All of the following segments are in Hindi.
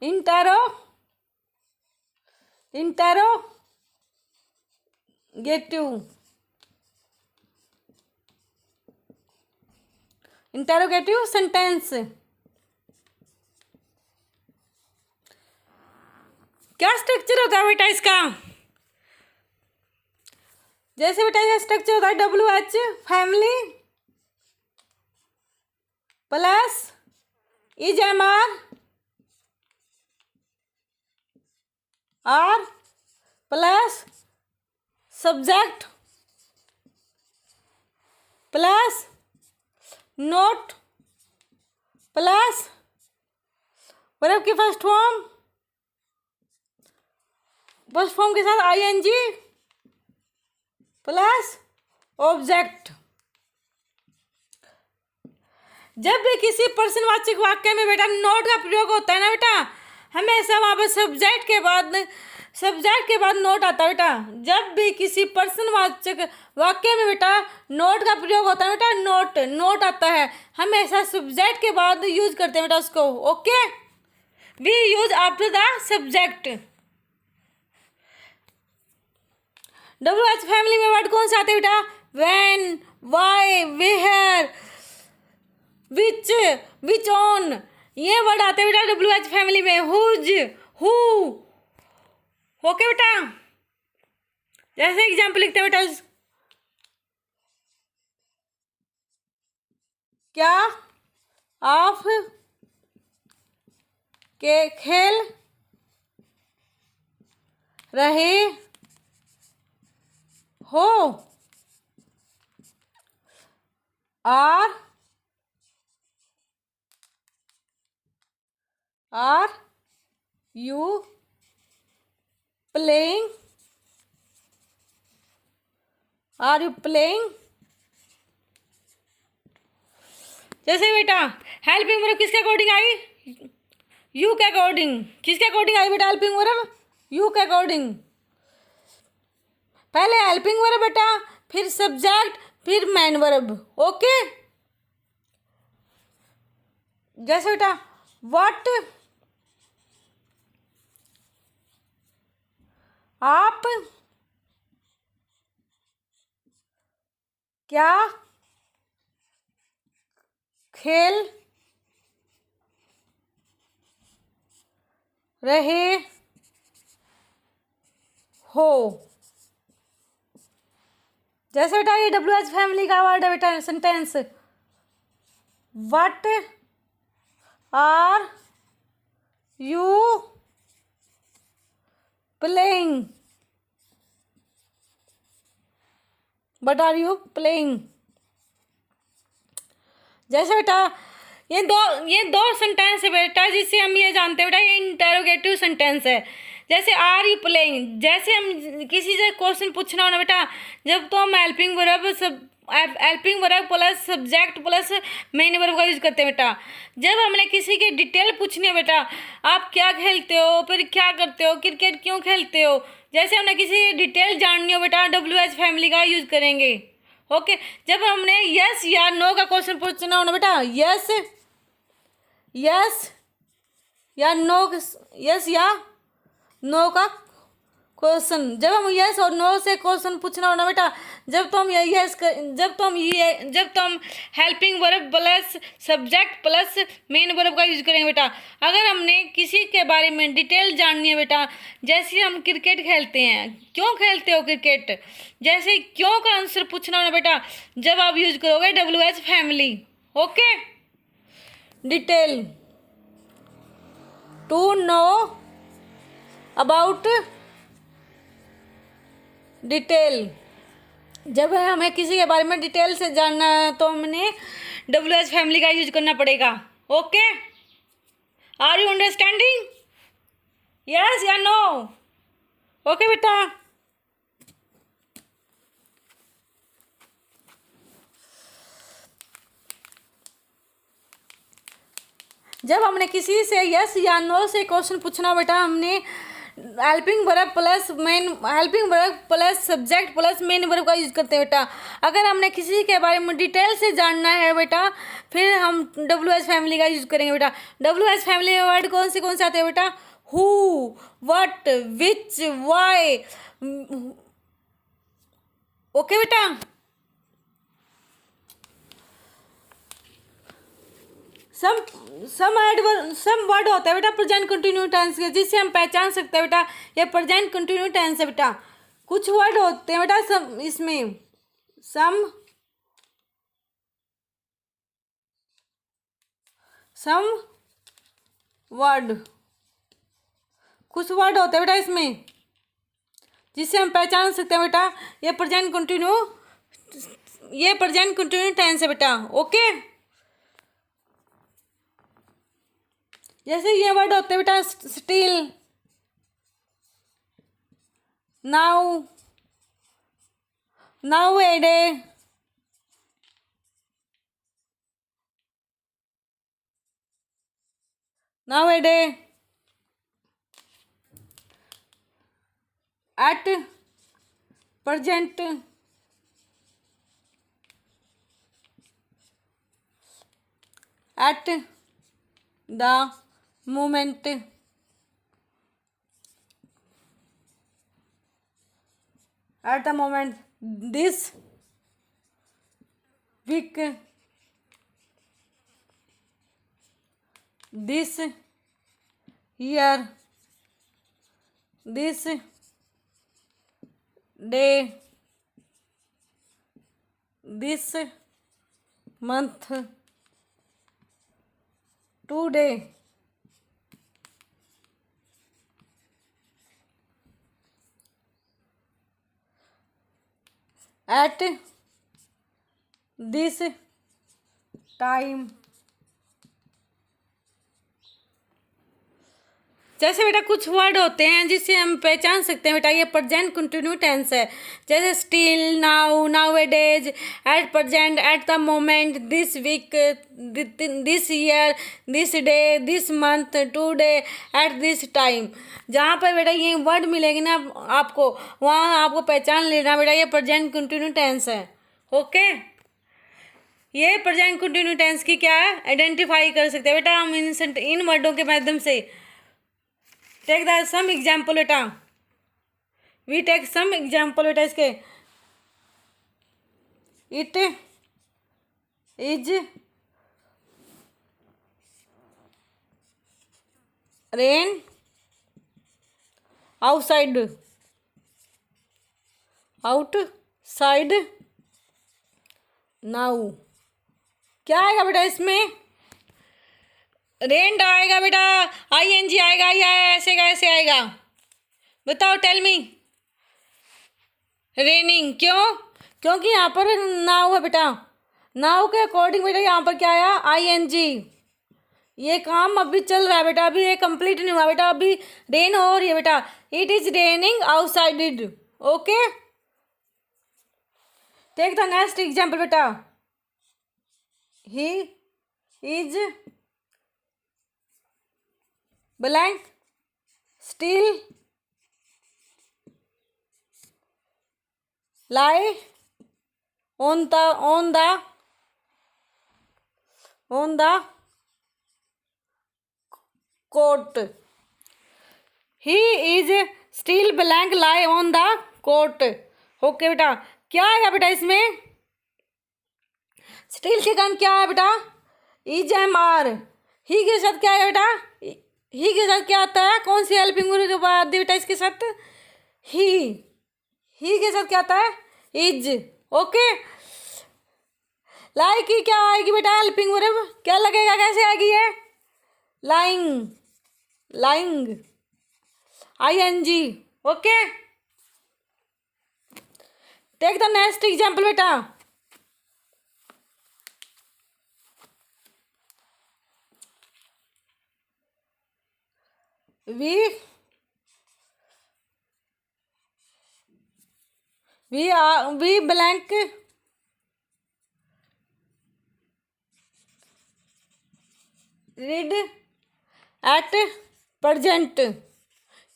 Interrogative sentence. क्या स्ट्रक्चर होता है बेटा इसका? जैसे बेटा इसका स्ट्रक्चर होता है WH family plus IS R plus subject plus note plus verb की फर्स्ट फॉर्म के साथ ING प्लस ऑब्जेक्ट। जब भी किसी प्रश्नवाचक वाक्य में बेटा नोट का प्रयोग होता है ना बेटा, हमेशा वहां पर सब्जेक्ट के बाद नोट आता है बेटा। जब भी किसी प्रश्नवाचक वाक्य में बेटा नोट का प्रयोग होता है बेटा, नोट आता है, हमेशा सब्जेक्ट के बाद यूज करते हैं बेटा उसको। Okay, we use after the subject. WH family में वर्ड कौन से आते हैं बेटा? When, why, where, which on, ये वर्ड आते हैं बेटा WH फैमिली में। Whose, who. ओके बेटा, जैसे एग्जाम्पल लिखते हैं बेटा, क्या आप के खेल रहे हो? Are you playing? जैसे बेटा हेल्पिंग वर्ब किसके अकॉर्डिंग आई? यू के अकॉर्डिंग। किसके अकॉर्डिंग आई बेटा हेल्पिंग वर्ब? यू के अकॉर्डिंग। पहले हेल्पिंग वर्ब बेटा, फिर सब्जेक्ट, फिर मैन वर्ब। ओके, जैसे बेटा व्हाट आप क्या खेल रहे हो? जैसे बेटा ये WH फैमिली का वर्ड है बेटा sentence. What are you playing? What are you playing? जैसे बेटा ये दो सेंटेंस है बेटा जिससे हम ये जानते हैं बेटा ये इंटरोगेटिव सेंटेंस है। जैसे आर यू प्लेइंग, जैसे हम किसी से क्वेश्चन पूछना हो ना बेटा, जब तो हम helping verb plus subject plus main verb का यूज करते हैं बेटा। जब हमने किसी की डिटेल पूछनी है बेटा, आप क्या खेलते हो, फिर क्या करते हो, क्रिकेट क्यों खेलते हो, जैसे हमने किसी की डिटेल जाननी हो बेटा WH फैमिली का यूज करेंगे। ओके, जब हमने यस या नो का क्वेश्चन पूछना हो ना बेटा, यस या नो का क्वेश्चन, जब हम यस और नो से क्वेश्चन पूछना हो ना बेटा, जब तो हम helping verb plus subject plus main verb का यूज करेंगे बेटा। अगर हमने किसी के बारे में डिटेल जाननी है बेटा, जैसे हम क्रिकेट खेलते हैं, क्यों खेलते हो क्रिकेट, जैसे क्यों का आंसर पूछना हो ना बेटा, जब आप यूज करोगे WH family. Okay, detail, to know about detail, जब हमें किसी के बारे में डिटेल से जानना है तो हमने WH फैमिली का यूज करना पड़ेगा। Okay, are you understanding? Yes या नो? ओके बेटा, जब हमने किसी से यस या नो से क्वेश्चन पूछना बेटा, हमने helping verb plus main, helping verb plus subject plus main verb का यूज़ करते हैं बेटा। अगर हमने किसी के बारे में डिटेल से जानना है बेटा, फिर हम डब्ल्यू एच फैमिली का यूज़ करेंगे बेटा। डब्ल्यू एच फैमिली में वर्ड कौन से आते हैं बेटा? Who, what, which, why. Okay बेटा। सम सम वर्ड होता है बेटा प्रेजेंट कंटिन्यू टेंस के, जिससे हम पहचान सकते हैं बेटा ये प्रेजेंट कंटिन्यू टेंस है बेटा। कुछ वर्ड होते हैं बेटा सब इसमें, सम वर्ड, कुछ वर्ड होते हैं बेटा इसमें जिससे हम पहचान सकते हैं बेटा ये प्रेजेंट कंटिन्यू टेंस है बेटा। ओके, जैसे ये वर्ड होते हैं बेटा still, now, now a day, now a day, at present, at the moment, at the moment, this week, this year, this day, this month, today, at this time। जैसे बेटा कुछ वर्ड होते हैं जिससे हम पहचान सकते हैं बेटा ये प्रेजेंट कंटिन्यू टेंस है, जैसे still, now, now a days, at present, at the moment, this week, this year, this day, this month, today, at this time. जहाँ पर बेटा ये वर्ड मिलेंगे ना आपको, वहाँ आपको पहचान लेना बेटा ये प्रेजेंट कंटिन्यू टेंस है। ओके, ये प्रेजेंट कंटिन्यू टेंस की क्या है आइडेंटिफाई कर सकते हैं बेटा हम इन वर्डों के माध्यम से। टेक द सम एग्जाम्पल बेटा, वी टेक सम एग्जाम्पल बेटा इसके। It is rain outside, outside now. क्या आएगा बेटा इसमें? रेंट आएगा बेटा, ING आएगा या ऐसे कैसे आएगा बताओ, टेल मी। रेनिंग, क्यों? क्योंकि यहाँ पर नाउ है बेटा, नाउ के अकॉर्डिंग बेटा यहाँ पर क्या आया ING। ये काम अभी चल रहा है बेटा, अभी ये कंप्लीट नहीं हुआ बेटा, अभी रेन हो रही है बेटा। It is raining outside. Okay, take the next example बेटा। He is blank still lie on the coat। he is still blank lie on the coat। Okay बेटा, क्या आएगा बेटा इसमें? स्टिल के कारण क्या है बेटा? Is am are. ही के साथ क्या है बेटा? ही के साथ क्या आता है? कौन सी हेल्पिंग वर्ब के बाद बेटा इसके साथ? ही के साथ क्या आता है? इज। ओके, लाई की क्या आएगी बेटा हेल्पिंग वर्ब? क्या लगेगा, कैसे आएगी ये? Lying, lying ING। Okay, take the next example बेटा। we blank read at present।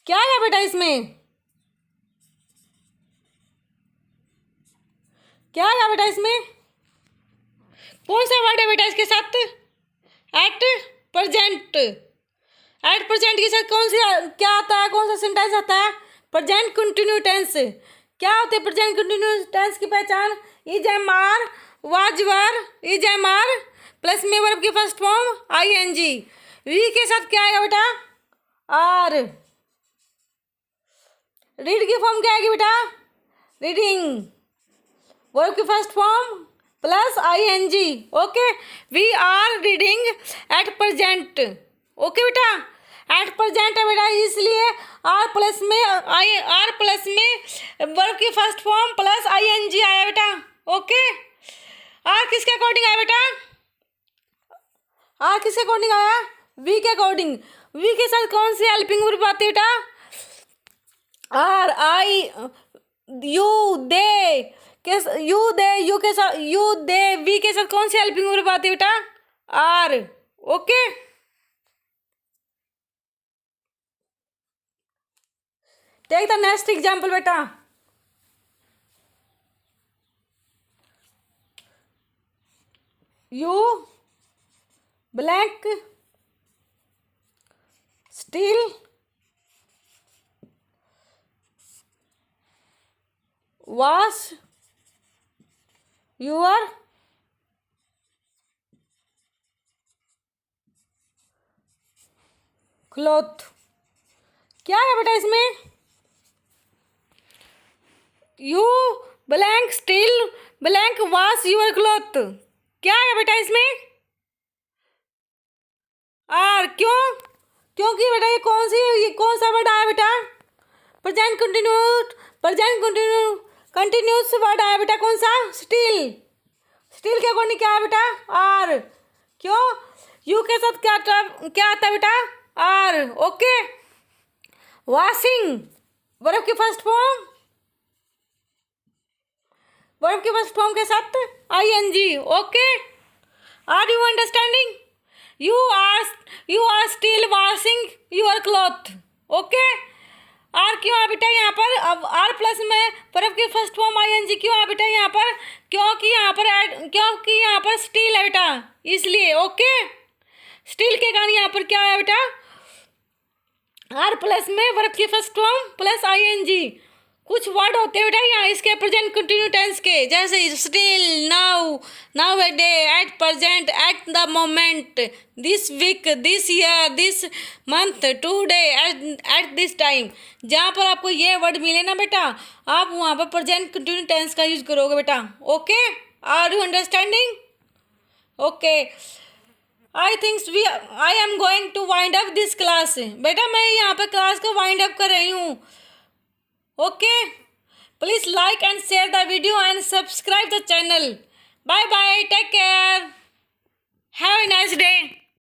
क्या है बेटा इसमें? क्या है बेटा इसमें? कौन सा वर्ड है बेटा इसके साथ? Eight present. एट प्रेजेंट के साथ कौन सी क्या आता है? कौन सा सेंटेंस आता है? Present continue tense. क्या होते हैं प्रेजेंट कंटिन्यू टेंस की पहचान? Is am are, was were, is am are plus में वर्ब की फर्स्ट फॉर्म आईएनजी। वी के साथ क्या आएगा बेटा? आर। रीड की फॉर्म क्या आएगी बेटा? रीडिंग। वर्ब की first form plus ING. Okay, we are reading at present. Okay बेटा, एट प्रेजेंट है बेटा, इसलिए आर प्लस में वर्ब की फर्स्ट फॉर्म प्लस आईएनजी आया बेटा। ओके, आर किसके अकॉर्डिंग आया बेटा? आर किसके अकॉर्डिंग आया? वी के अकॉर्डिंग। वी के साथ कौन सी हेल्पिंग वर्ब आती है बेटा? आर, आई, यू, दे के यू के साथ यू दे वी के साथ कौन सी हेल्पिंग वर्ब आती है बेटा? Are. Okay, take the next example बेटा। You blank still wash your cloth. क्या है बेटा इसमें? You blank still blank wash your cloth. क्या है बेटा इसमें? आर। क्यों? क्योंकि बेटा ये कौन सा वर्ड आया बेटा? प्रेजेंट कंटिन्यूस वर्ड आया बेटा। कौन सा? स्टील। स्टील के अकॉर्डिंग क्या है बेटा? आर। क्यों? यू के साथ क्या आता है बेटा? आर। ओके, वॉशिंग वर्ब की फर्स्ट फॉर्म के साथ ING. Okay, are you understanding? You are still washing your cloth. Okay, are क्यों आ बेटा यहाँ पर? अब आर प्लस में वर्ब की फर्स्ट फॉर्म आईएनजी क्यों आ बेटा यहाँ पर? क्योंकि यहाँ पर स्टील है बेटा, इसलिए। ओके, स्टील के कारण यहाँ पर क्या है बेटा? आर प्लस में वर्ब की फर्स्ट फॉर्म प्लस आईएनजी। कुछ वर्ड होते हैं बेटा यहाँ इसके प्रेजेंट कंटिन्यू टेंस के, जैसे still, now, now a day, at present, at the moment, this week, this year, this month, today, at this time. जहाँ पर आपको ये वर्ड मिले ना बेटा, आप वहाँ पर प्रेजेंट कंटिन्यू टेंस का यूज करोगे बेटा। Okay, are you understanding? Okay, I am going to wind up this class. बेटा मैं यहाँ पे क्लास को वाइंड अप कर रही हूँ। Okay, please like and share the video and subscribe the channel. Bye bye, take care, have a nice day.